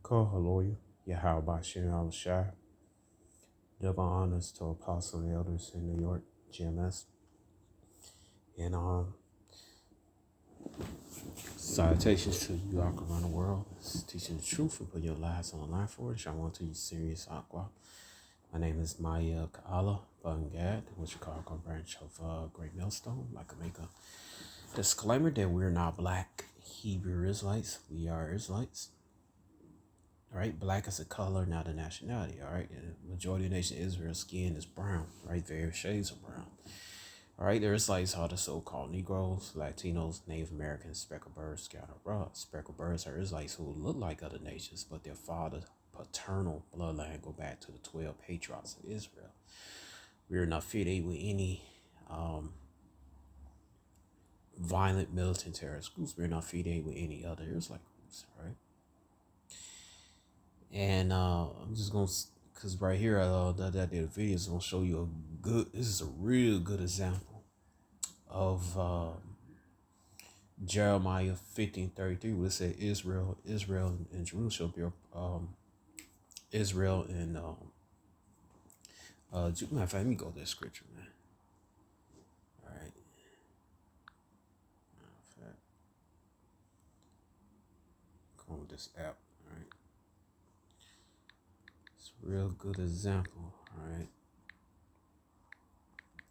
Hallelujah. Yahweh Shem Al Shai. Double honors to apostle and elders in New York, GMS. And salutations to you all around the world. It's teaching the truth and put your lives on the line for it. I want to use serious aqua. My name is Maya Kaala Bungad, which you call a branch of Great Millstone. Like to make a disclaimer that we're not black Hebrew Israelites. We are Israelites. All right, black is a color, not a nationality. All right, and the majority of the nation of Israel's skin is brown, right? Various shades of brown. All right, the Israelites are the so-called Negroes, Latinos, Native Americans, speckled birds, scattered abroad. Speckled birds are Israelites who look like other nations, but their father's paternal bloodline go back to the 12 patriarchs of Israel. We are not affiliated with any violent militant terrorist groups. We're not affiliated with any other Israelite groups, right? And I'm just gonna, cause right here, that I did a video is gonna show you this is a real good example of Jeremiah 15:33, where it said Israel, and Jerusalem shall be, Israel and matter of fact, let me go to that scripture, man. All right. Matter of fact, go on this app. All right. It's a real good example. All right.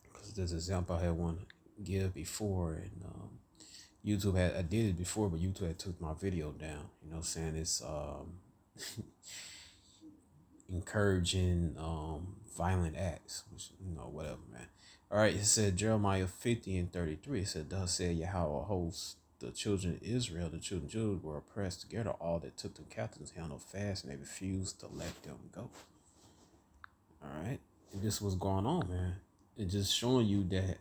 Because this example I had one to give before, and YouTube I did it before, but YouTube had took my video down. You know what I'm saying? It's encouraging violent acts, which, whatever, man. All right, it said Jeremiah 50:33. It said, thus said Yahweh hosts, the children of Israel, the children of Judah were oppressed together. All that took them captives held no fast, and they refused to let them go. All right, and this was going on, man. It just showing you that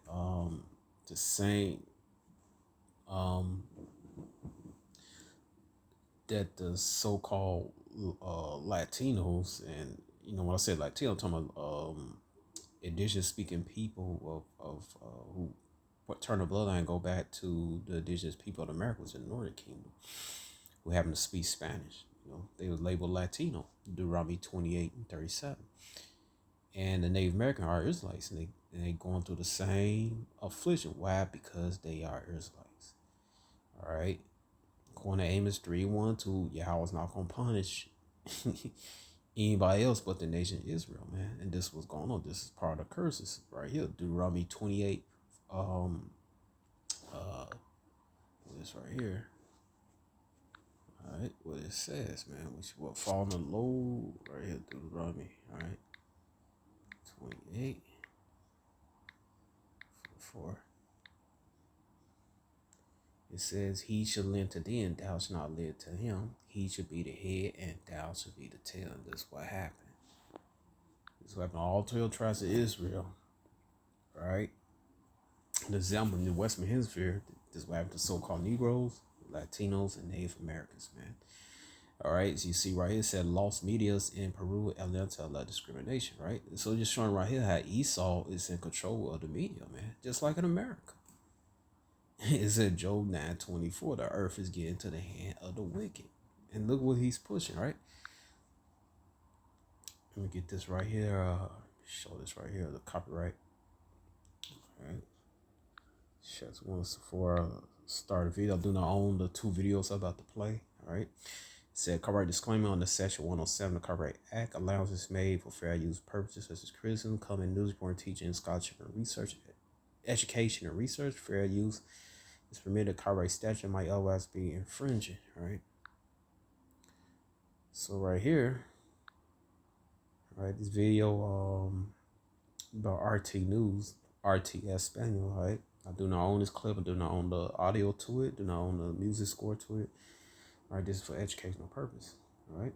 the same that the so-called Latinos, and when I said Latino, I'm talking about indigenous speaking people of who turn the bloodline go back to the indigenous people of America, which is the Northern Kingdom, who happen to speak Spanish. They were labeled Latino, Deuteronomy 28:37. And the Native American are Israelites, and they going through the same affliction. Why? Because they are Israelites. All right. According to Amos 3:1-2, Yahweh's not gonna punish anybody else but the nation of Israel, man. And this was going on. This is part of the curses right here. Deuteronomy 28. This right here. All right, what it says, man. Which what fall in the low right here, Deuteronomy. All right, 28. 4. It says, he shall lend to thee, and thou shalt not lend to him. He should be the head, and thou shalt be the tail. And this is what happened. This is what happened to all 12 tribes of Israel. Right? The example in the Western Hemisphere, this is what happened to so-called Negroes, Latinos, and Native Americans, man. All right, so you see right here, it said lost medias in Peru, Atlanta, discrimination, right? So just showing right here how Esau is in control of the media, man, just like in America. It said Job 9:24, the earth is getting to the hand of the wicked. And look what he's pushing, right? Let me get this right here. Show this right here, the copyright. All right. Shucks, once before I start a video, I do not own the 2 videos I'm about to play. All right. It said copyright disclaimer on the section 107 of the Copyright Act. Allowances made for fair use purposes such as criticism, comment, newsboard, teaching, scholarship, and research, education, and research. Fair use is permitted. Copyright statute might otherwise be infringing. Right. So right here, right, this video about RT News, RTS Spaniel, right? I do not own this clip. I do not own the audio to it. Do not own the music score to it. All right, this is for educational purpose. All right,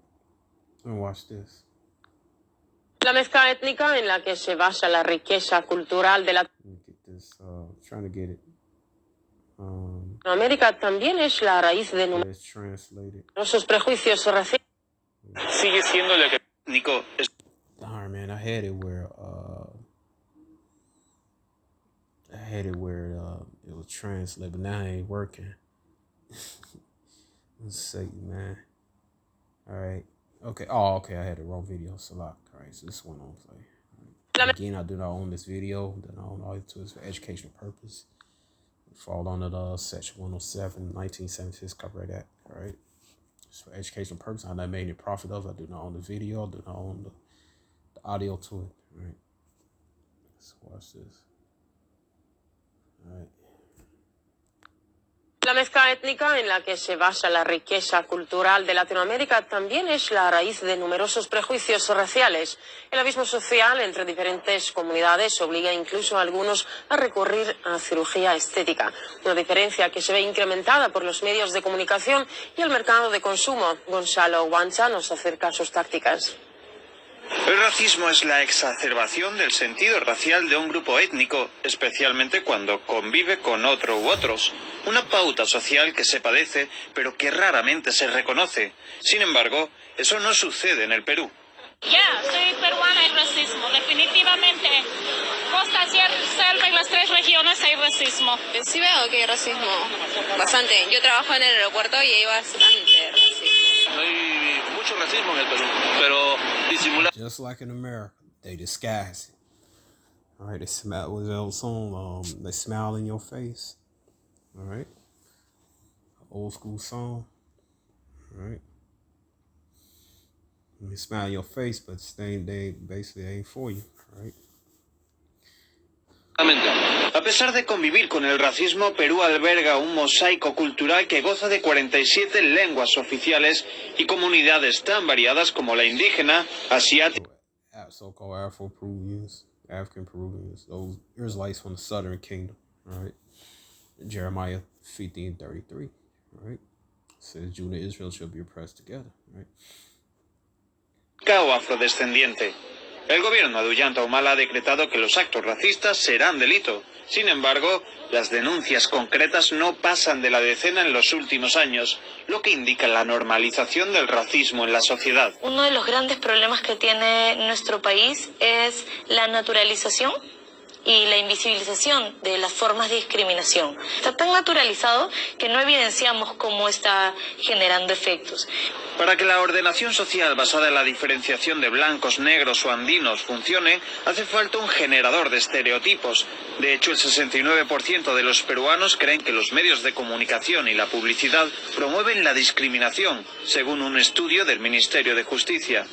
and watch this. La mezcla étnica en la que se basa la riqueza cultural de Let me get this. Trying to get it. Latinoamérica también es la raíz de numerosos prejuicios raciales. Sigue siendo la que Nico. Darn, man, I had it where it was translated, but now it ain't working. Let's see, man. All right. Okay. Oh, okay. I had the wrong video select. All right. So this one on play. Again, I do not own this video. Do not own all it is for educational purpose. Fall under the section 107, 1976 Copyright Act. All right. It's for educational purpose. I not made any profit of it. I do not own the video. I do not own the audio to it. All right. Let's watch this. All right. La mezcla étnica en la que se basa la riqueza cultural de Latinoamérica también es la raíz de numerosos prejuicios raciales. El abismo social entre diferentes comunidades obliga incluso a algunos a recurrir a cirugía estética, una diferencia que se ve incrementada por los medios de comunicación y el mercado de consumo. Gonzalo Guancha nos acerca sus tácticas. El racismo es la exacerbación del sentido racial de un grupo étnico, especialmente cuando convive con otro u otros. Una pauta social que se padece, pero que raramente se reconoce. Sin embargo, eso no sucede en el Perú. Ya, soy peruana, hay racismo, definitivamente. Costa, selva y las 3 regiones hay racismo. Sí veo que hay racismo, bastante. Yo trabajo en el aeropuerto y hay bastante racismo. Hay mucho racismo en el Perú, pero disimulado. Just like in America, they disguise it. All right, they smile. What's that old song? They smile in your face. All right, old school song. All right, they smile in your face, but they basically ain't for you. All right. A pesar de convivir con el racismo, Perú alberga un mosaico cultural que goza de 47 lenguas oficiales y comunidades tan variadas como la indígena, asiática. So-called Afro-Peruvians, African Peruvians, those Israelites from the Southern Kingdom, all right? Jeremiah 15:33, all right? Says Judah and Israel shall be oppressed together, right? O afrodescendiente. El gobierno de Ollanta Humala ha decretado que los actos racistas serán delito. Sin embargo, las denuncias concretas no pasan de la decena en los últimos años, lo que indica la normalización del racismo en la sociedad. Uno de los grandes problemas que tiene nuestro país es la naturalización y la invisibilización de las formas de discriminación. Está tan naturalizado que no evidenciamos cómo está generando efectos. Para que la ordenación social basada en la diferenciación de blancos, negros o andinos funcione, hace falta un generador de estereotipos. De hecho, el 69% de los peruanos creen que los medios de comunicación y la publicidad promueven la discriminación, según un estudio del Ministerio de Justicia.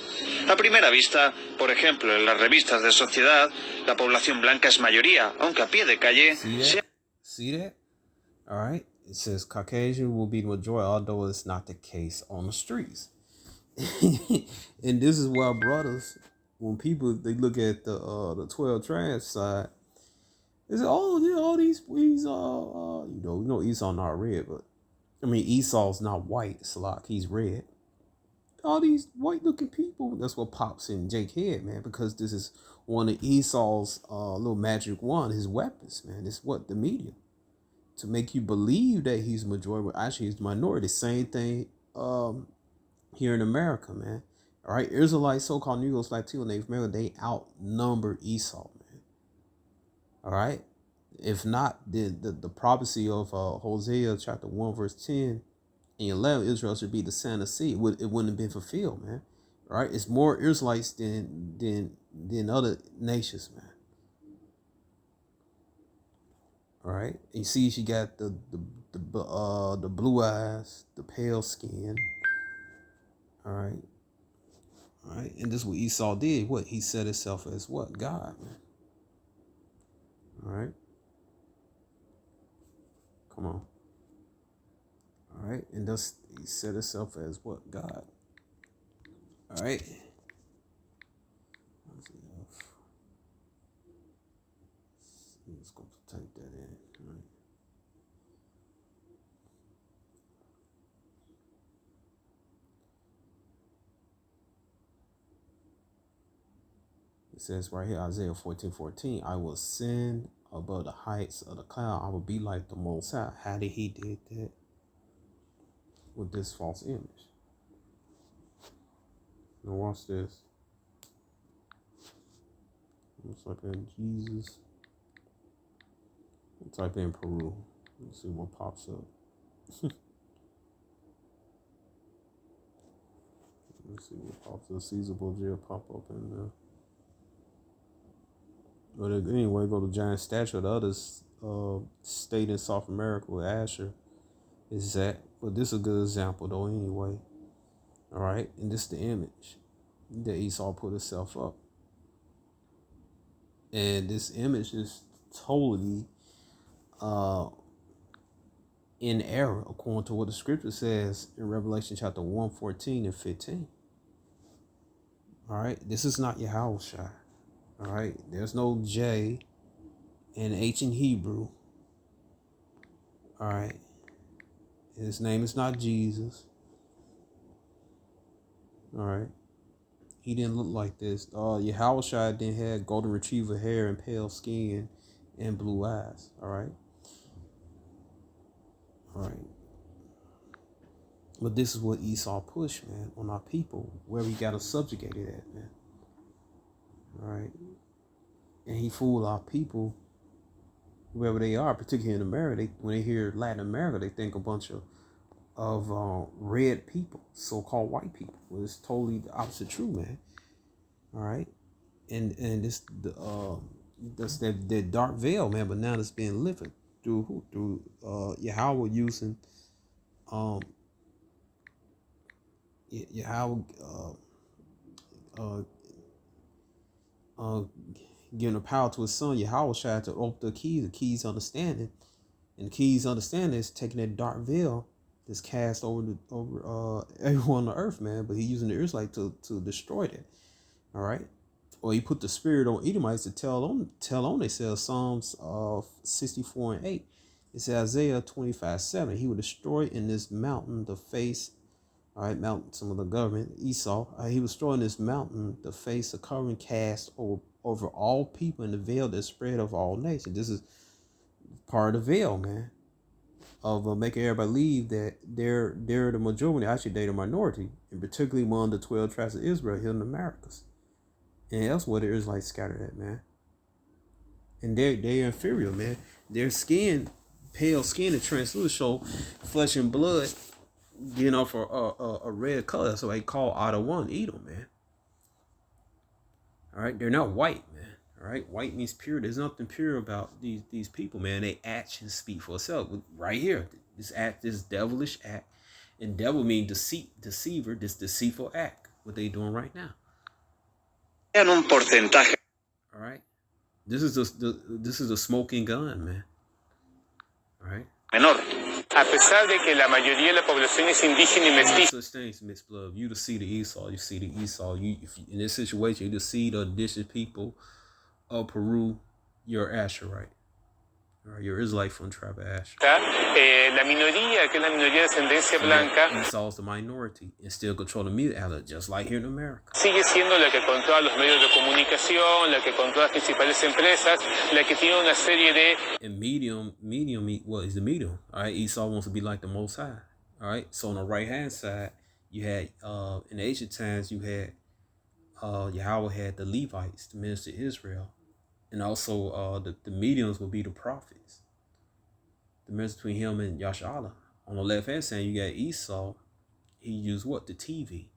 A primera vista, por ejemplo, en las revistas de sociedad, la población blanca es mayoría, aunque a pie de calle... See that? All right. It says Caucasian will be the majority, although it's not the case on the streets. And this is why brothers, when people, they look at the 12 tribes side, they say, oh, yeah, all these you know Esau not red, but I mean, Esau's not white. It's like he's red. All these white looking people, that's what pops in Jake head, man, because this is one of Esau's little magic wand, his weapons, man. It's what the media, to make you believe that he's majority, but actually he's the minority. Same thing here in America, man. All right, Israelites, so-called Negroes, Latino, Native American, they outnumber Esau, man. All right, if not, then the prophecy of Hosea chapter 1 verse 10 and 11, Israel should be the son of seed. It wouldn't have been fulfilled, man. All right, it's more Israelites than other nations, man. All right, you see, she got the blue eyes, the pale skin. All right, and this is what Esau did. What he set himself as what? God, man. All right, come on. All right, and thus he set himself as what? God. All right. Let's go type that in. All right. It says right here, Isaiah 14:14, I will send above the heights of the cloud. I will be like the Most High. How did he did that? With this false image. Now watch this. Let's type in Jesus. I'll type in Peru. Let's see what pops up. Let's see what pops the Caesar Borgia pop up in there. But anyway, go to giant statue. The other state in South America with Asher is that. But this is a good example though. Anyway, all right, and this is the image that Esau put himself up, and this image is totally in error according to what the scripture says in Revelation chapter 1:14 and 15. All right, this is not Yahushua. All right, there's no J and H in Hebrew. All right, his name is not Jesus. All right, he didn't look like this. Yahushua didn't have golden retriever hair and pale skin and blue eyes. All right. All right. But this is what Esau pushed, man, on our people, where we got us subjugated at, man. All right. And he fooled our people, wherever they are, particularly in America. When they hear Latin America, they think a bunch of red people, so-called white people. Well, it's totally the opposite true, man. All right. And this that's that dark veil, man, but now it's being lifted through who? Through Yahweh using Yahweh giving the power to his son Yahweh tried to open the keys understanding, and the keys understanding is taking that dark veil that's cast over everyone on the earth, man. But he using the Israelite to destroy that. All right. Or he put the spirit on Edomites to tell on themselves. Psalms 64 and 8. It says Isaiah 25:7. He will destroy in this mountain the face. All right, mountain, some of the government, Esau. He was destroying this mountain, the face, the covering cast over all people, in the veil that spread over all nations. This is part of the veil, man, of making everybody believe that they're the majority. Actually, they're the minority, and particularly among the 12 tribes of Israel here in the Americas. And elsewhere, the Israelites scattered at, man. And they're inferior, man. Their skin, pale skin and translucent, show flesh and blood getting off a red color. So they call Ottawa one Edom, man. All right, they're not white, man. All right, white means pure. There's nothing pure about these people, man. They actions speak for itself. Right here, this devilish act, and devil means deceiver. This deceitful act, what they doing right now. Un porcentaje. All right, this is a smoking gun, man. All right. Menor. A pesar de que la mayoría de la población es indígena y mestiza. Such things, mixed blood. You to see the Esau, you see the Esau. If in this situation, you to see the indigenous people of Peru, you're Asherite. Right, you're Israelite from the tribe of Asher. La minoría, que es la minoría de ascendencia blanca, Esau's the minority and still control the media outlet, just like here in America. sigue siendo la que controla los medios de comunicación, la que controla las principales empresas, la que tiene una serie de... And medium, what is the medium? All right, Esau wants to be like the Most High. All right, so on the right hand side, you had in the ancient times, you had Yahweh had the Levites, the minister of Israel. And also the mediums will be the prophets. The difference between him and Yashala. On the left hand side, you got Esau. He used what? The TV.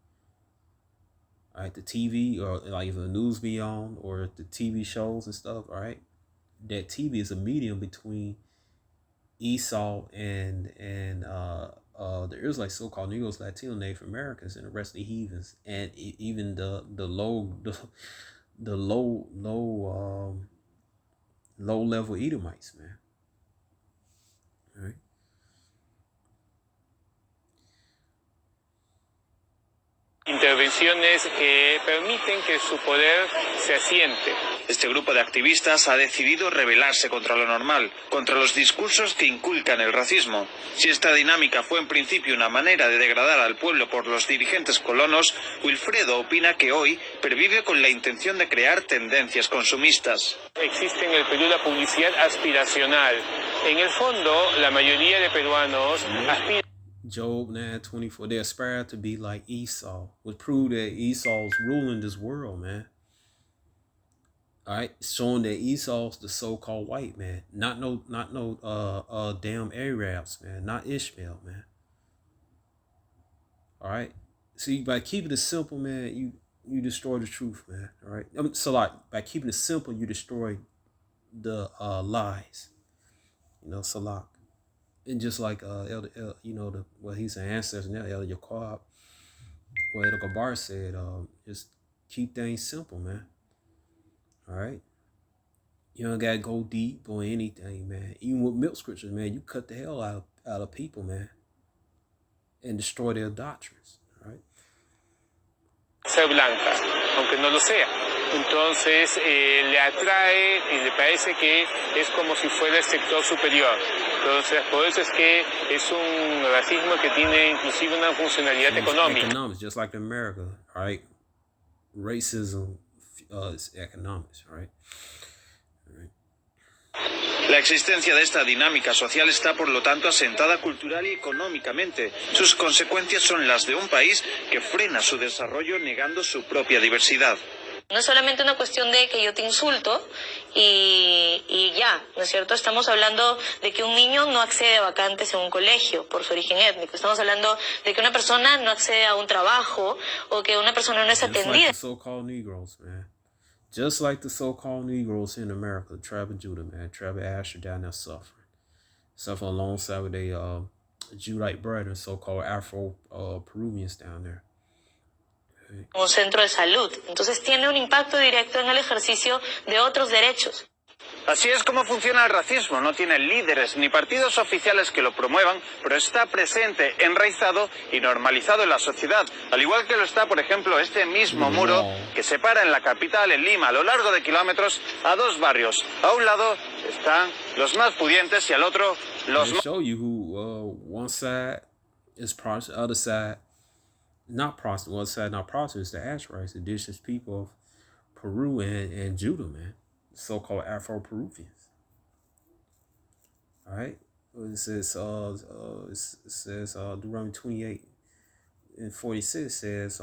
All right, the TV, or like if the news be on, or the TV shows and stuff, all right? That TV is a medium between Esau and the Israelites, so-called Negroes, Latino, Native Americans, and the rest of the heathens, and even the low level Edomites, man. All right. intervenciones que permiten que su poder se asiente. Este grupo de activistas ha decidido rebelarse contra lo normal, contra los discursos que inculcan el racismo. Si esta dinámica fue en principio una manera de degradar al pueblo por los dirigentes colonos, Wilfredo opina que hoy pervive con la intención de crear tendencias consumistas. Existe en el Perú la publicidad aspiracional. En el fondo, la mayoría de peruanos aspiran. Job 9:24. They aspire to be like Esau, which prove that Esau's ruling this world, man. All right, showing that Esau's the so-called white man, not no damn Arabs, man, not Ishmael, man. All right, See, by keeping it simple, man, you destroy the truth, man. All right. I mean, so like by keeping it simple, you destroy the lies. You know, Salak. And just like Elder, you know, he's an ancestor now, Elder Yaqub. Well, Elder Gabar said, just keep things simple, man. All right. You don't gotta go deep or anything, man. Even with milk scriptures, man, you cut the hell out of people, man, and destroy their doctrines. All right. Ser blanca, aunque no lo sea. Entonces le atrae y le parece que es como si fuera el sector superior. Entonces, por eso es que es un racismo que tiene inclusive una funcionalidad económica. Economics, just like in America, all right? Racism is economics, all right? La existencia de esta dinámica social está, por lo tanto, asentada cultural y económicamente. Sus consecuencias son las de un país que frena su desarrollo negando su propia diversidad. No es solamente una cuestión de que yo te insulto y ya, ¿no es cierto? Estamos hablando de que un niño no accede a vacantes en un colegio por su origen étnico. Estamos hablando de que una persona no accede a un trabajo o que una persona no es atendida. Just like the so-called Negroes, man. Just like the so-called Negroes in America, the tribe of Judah, man. Tribe of Asher down there suffering. Suffering alongside with their Judite brethren, so-called Afro-Peruvians down there. Un centro de salud. Entonces tiene un impacto directo en el ejercicio de otros derechos. Así es como funciona el racismo. No tiene líderes ni partidos oficiales que lo promuevan, pero está presente, enraizado y normalizado en la sociedad. Al igual que lo está, por ejemplo, este mismo muro que separa en la capital, en Lima, a lo largo de kilómetros, a dos barrios. A un lado están los más pudientes y al otro los más... show you who one side is Protestant, the other side not Protestant. One side not Protestant is the Asherites, the indigenous people of Peru and Judah, man. So-called Afro-Peruvians. All right. It says Deuteronomy 28 and 46 says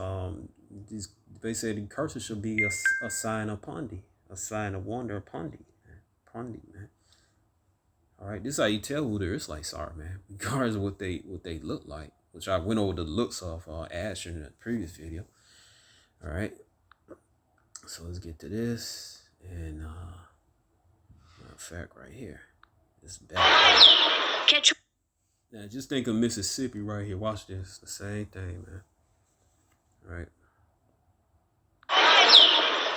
these basically the curses should be a sign upon thee, a sign of wonder upon thee, man. All right, this is how you tell who the Israelites are, man, regardless of what they look like, which I went over the looks of Asher in the previous video. All right, so let's get to this, and matter of fact, right here, this bad. Now, just think of Mississippi right here. Watch this, the same thing, man. All right.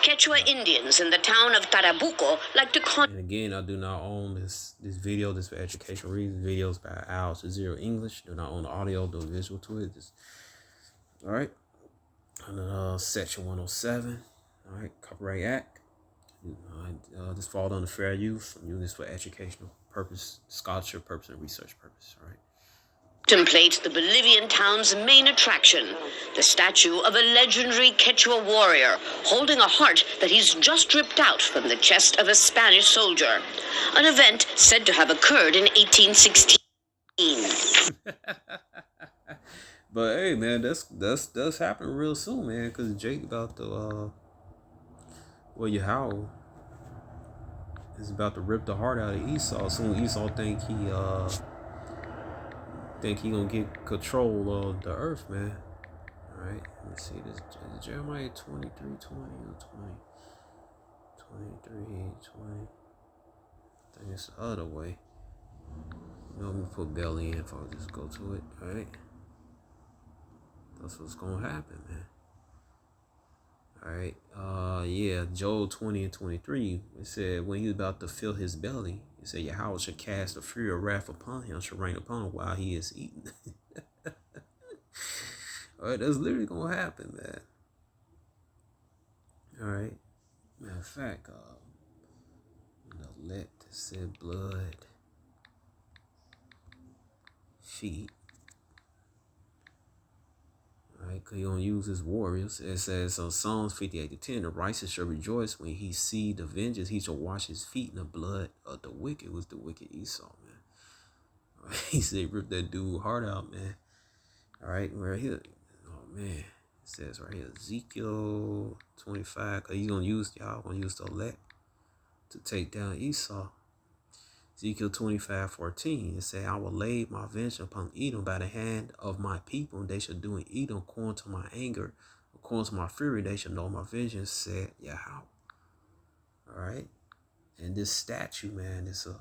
Quechua Indians in the town of Tarabuco like to And again, I do not own this video. This for educational reasons. Videos by Al to Zero English. Do not own the audio, do visual to it. All right. Under Section 107. All right. Copyright Act. This falls under fair use. I'm using this for educational purpose, scholarship purpose, and research purpose. All right. contemplate the Bolivian town's main attraction, the statue of a legendary Quechua warrior holding a heart that he's just ripped out from the chest of a Spanish soldier, an event said to have occurred in 1816. But hey, man, that's happening real soon, man, because Jake about to Yahweh is about to rip the heart out of Esau. Soon Esau think he gonna get control of the earth, man. All right, let me see this. Is Jeremiah 23:20 or 23:20? I think it's the other way. You know, I'm gonna put belly in if I just go to it. All right, that's what's gonna happen, man. All right, yeah, Joel 20:23. It said when he was about to fill his belly, it said Yahweh should cast a fury of wrath upon him, should rain upon him while he is eating. All right, that's literally gonna happen, man. All right, matter of fact, let said blood, feet. Right, because he don't use his warriors. It says on Psalms 58:10, the righteous shall rejoice when he see the vengeance. He shall wash his feet in the blood of the wicked. It was the wicked Esau, man. Right, he said, rip that dude heart out, man. All right, right here. Oh, man. It says right here, Ezekiel 25, because he's going to use, y'all going to use the elect to take down Esau. Ezekiel 25:14. It said, I will lay my vengeance upon Edom by the hand of my people, and they shall do in Edom according to my anger, according to my fury, they shall know my vengeance, said Yahweh. All right. And this statue, man, is an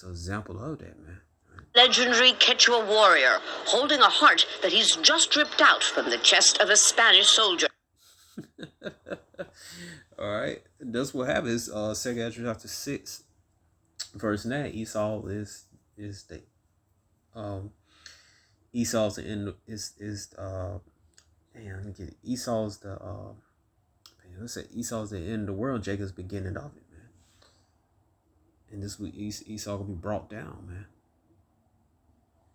example of that, man. Legendary Quechua warrior holding a heart that he's just ripped out from the chest of a Spanish soldier. All right, that's what happens. Second Ezra chapter 6, verse 9. Esau is the Esau's the end let me get it. Esau's the let's say Esau's the end of the world. Jacob's beginning of it, man. And this week Esau gonna be brought down, man.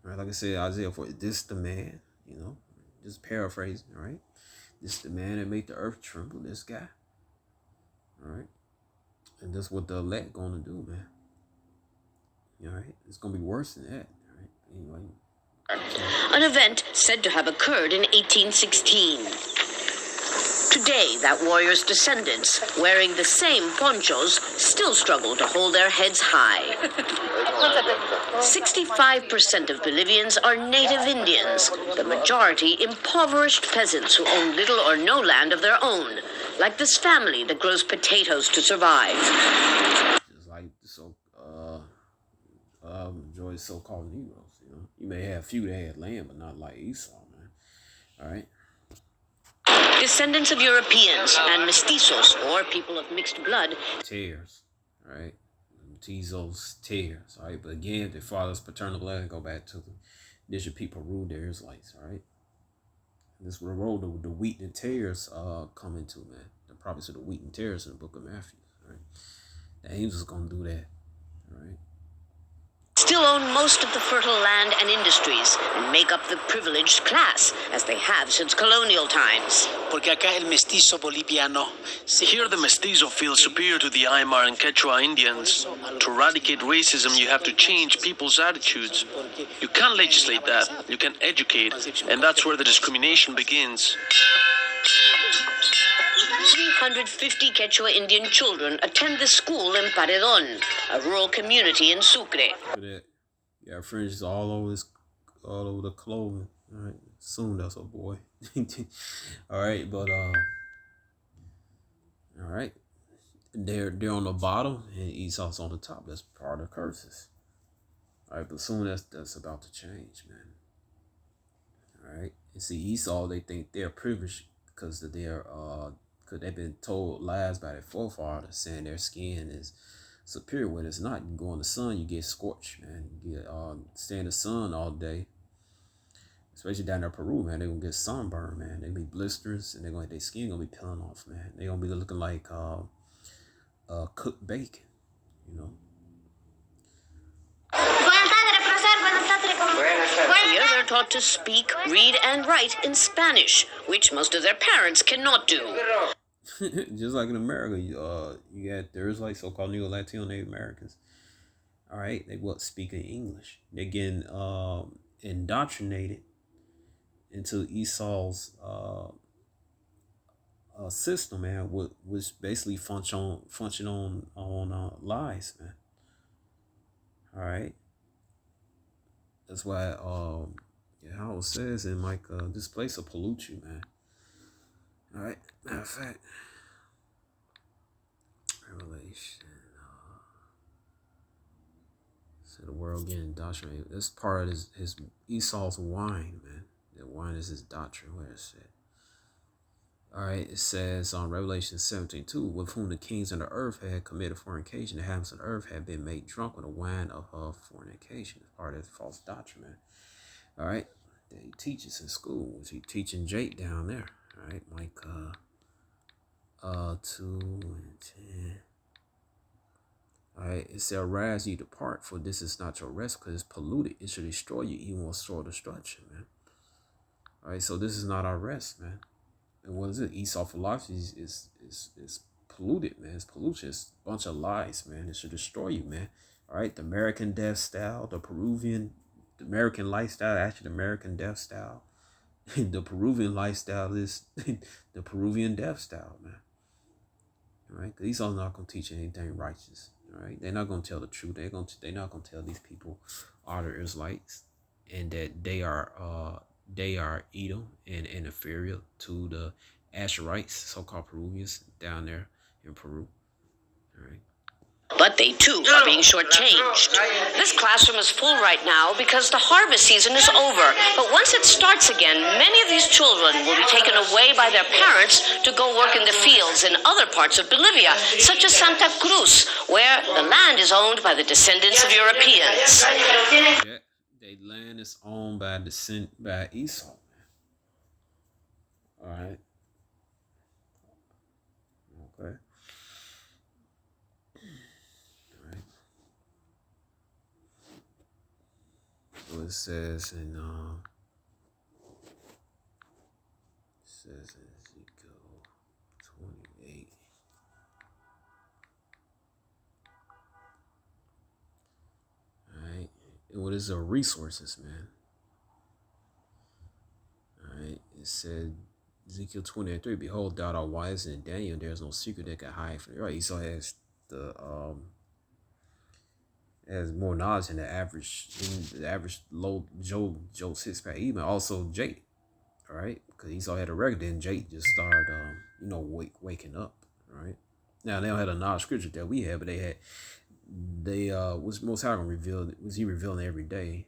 Right, like I said, Isaiah 4, this the man, just paraphrasing, right? This the man that made the earth tremble, this guy. All right. And that's what the elect gonna do, man. All right. It's gonna be worse than that. All right. Anyway. An event said to have occurred in 1816. Today, that warrior's descendants, wearing the same ponchos, still struggle to hold their heads high. 65% of Bolivians are native Indians, the majority impoverished peasants who own little or no land of their own, like this family that grows potatoes to survive. Just like majority so-called Negroes, You may have few that had land, but not like Esau, man. All right. Descendants of Europeans and mestizos, or people of mixed blood. Tears, right? Mestizos, tears, all right? But again, their father's paternal blood go back to the initial people ruled the Israelites, all right? And this is where the road the wheat and tares come into, man. The prophets of the wheat and tares in the book of Matthew, all right? The angels going to do that, all right? Still own most of the fertile land and industries and make up the privileged class, as they have since colonial times. Porque acá el mestizo boliviano. Here the mestizo feels superior to the Aymar and Quechua Indians. To eradicate racism, you have to change people's attitudes. You can't legislate that. You can educate, and that's where the discrimination begins. 350 Quechua Indian children attend the school in Paredon, a rural community in Sucre. Look at that. Yeah, fringes all over the clothing. All right, soon that's a boy. All right, but all right, they're on the bottom and Esau's on the top. That's part of the curses. All right, but soon that's about to change, man. All right, and see Esau, they think they're privileged because they've been told lies by their forefathers, saying their skin is superior when it's not. You go in the sun, you get scorched, man. You get stay in the sun all day, especially down there in Peru, man. They're gonna get sunburn, man. They be blisters, and their skin gonna be peeling off, man. They gonna be looking like cooked bacon, Here they're taught to speak, read, and write in Spanish, which most of their parents cannot do. Just like in America, there's like so-called Neo-Latino Native Americans. All right, they speaking English. They're getting indoctrinated into Esau's system, man, which basically function on lies, man. All right. That's why how it says in this place will pollute you, man. All right. Matter of fact, Revelation. So the world getting indoctrinated. That's part of his Esau's wine, man. That wine is his doctrine. Where is it? All right. It says on Revelation 17:2, with whom the kings of the earth had committed fornication, the inhabitants of the earth had been made drunk with the wine of her fornication. It's part of his false doctrine, man. All right. That he teaches in school, which he teaching Jake down there. All right, Micah 2:10. All right, it said, arise ye depart, for this is not your rest, because it's polluted. It should destroy you, even with sore destruction, man. All right, so this is not our rest, man. And what is it? Esau philosophy is polluted, man. It's pollution. It's a bunch of lies, man. It should destroy you, man. All right, the American death style, the American lifestyle, actually the American death style. The Peruvian lifestyle is the Peruvian death style, man. All right, because Esau's not going to teach anything righteous. All right, they're not going to tell the truth. They're not going to tell these people are the Israelites and that they are Edom and inferior to the Asherites, so-called Peruvians down there in Peru. All right. But they too are being shortchanged. This classroom is full right now because the harvest season is over. But once it starts again, many of these children will be taken away by their parents to go work in the fields in other parts of Bolivia, such as Santa Cruz, where the land is owned by the descendants of Europeans. Yeah, the land is owned by Esau. All right. Okay. It says in Ezekiel 28. All right, and what is the resources, man? All right, it said Ezekiel 23. Behold, thou art wise, and Daniel, there is no secret that can hide from you. Right, Esau has more knowledge than the average low Joe 6-pack, even also Jake. All right, because Esau had a record, then Jake just started waking up. Right, now they don't have a knowledge scripture that we have, but they was Most High was he revealing every day,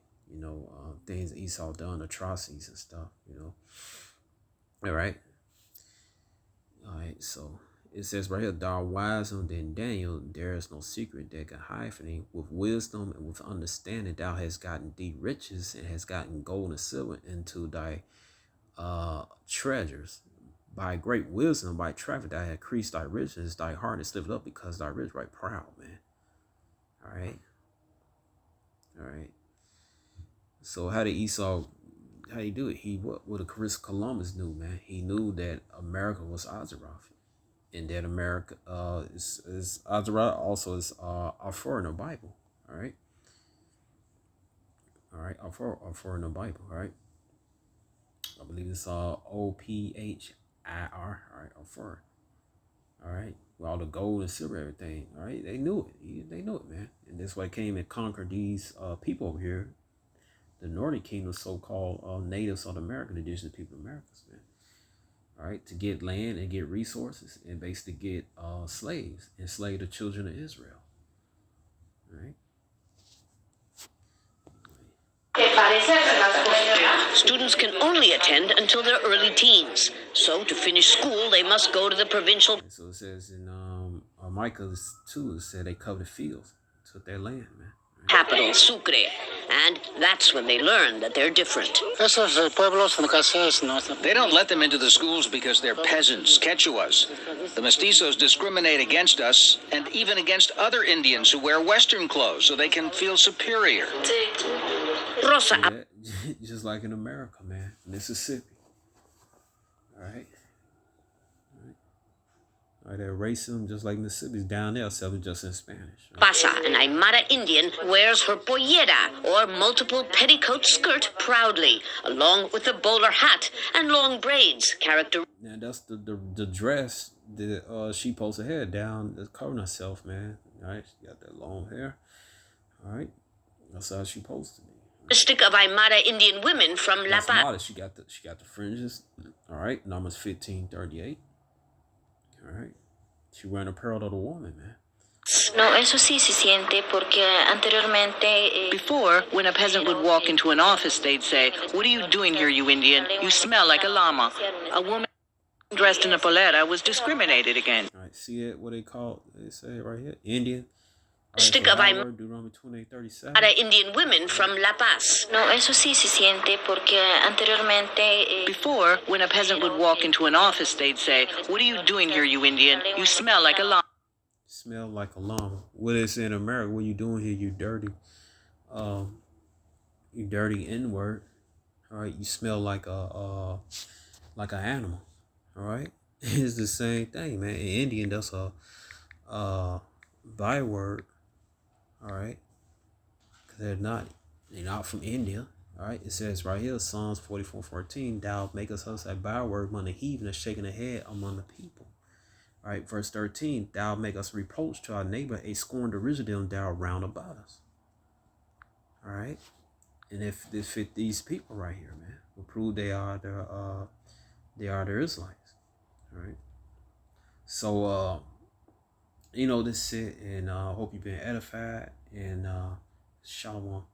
things that Esau done, atrocities and stuff, all right, so it says right here, thou wiser than Daniel, there is no secret that can hide from thee. With wisdom and with understanding, thou hast gotten deep riches and hast gotten gold and silver into thy treasures. By great wisdom, by traffic, thou hast increased thy riches, thy heart is lifted up because thy rich, right, proud, man. All right. So how did he do it? What Chris Columbus knew, man. He knew that America was Azeroth, and that America is Azeroth also is Aphor in the Bible. All right, Aphor in the Bible. All right, I believe it's Ophir. All right, Aphor. All right, with all the gold and silver, everything. All right, they knew it. They knew it, man. And that's why they came and conquered these people over here, the Nordic Kingdom, so-called natives of America, the indigenous people of Americas, man. All right, to get land and get resources and basically get slaves, enslave the children of Israel. All right. Students can only attend until their early teens. So to finish school, they must go to the provincial. And so it says in Micah 2, it said they covered the fields, took their land, man. Capital, Sucre. And that's when they learn that they're different. They don't let them into the schools because they're peasants, Quechuas. The mestizos discriminate against us and even against other Indians who wear Western clothes so they can feel superior. Rosa. Yeah, just like in America, man. Mississippi. All right. They're racism just like Mississippi's down there, selling just in Spanish. Right? Pasa, an Aymara Indian, wears her pollera, or multiple petticoat skirt, proudly, along with a bowler hat and long braids. Now that's the dress that she supposed to have down, that's covering herself, man. All right, she got that long hair. All right, that's how she supposed to be. Stick of Aymara Indian women from La Paz. She got the fringes. All right, numbers 1538. All right. She wearing apparel of the woman, man. No, eso sí se siente porque anteriormente. Before, when a peasant would walk into an office, they'd say, "What are you doing here, you Indian? You smell like a llama." A woman dressed in a polera was discriminated against. All right, see it? What they say it right here? Indian. Stick of Deuteronomy 28:37. Indian women from La Paz. No, eso sí se siente porque anteriormente. Before, when a peasant would walk into an office, they'd say, "What are you doing here, you Indian? You smell like a llama." Smell like a llama. What is in America? What are you doing here, you dirty N-word? All right, you smell like an animal. All right, it's the same thing, man. In Indian, that's a byword. All right, because they're not from India. All right, it says right here, Psalms 44:14, thou makest us a byword among the heathen, shaking the head among the people. All All right, verse 13, thou make us reproach to our neighbor, a scorn to riches them thou round about us. All right. And if this fit these people right here, man, will prove they are the Israelites. All right. So this it, and hope you've been edified, and shalom.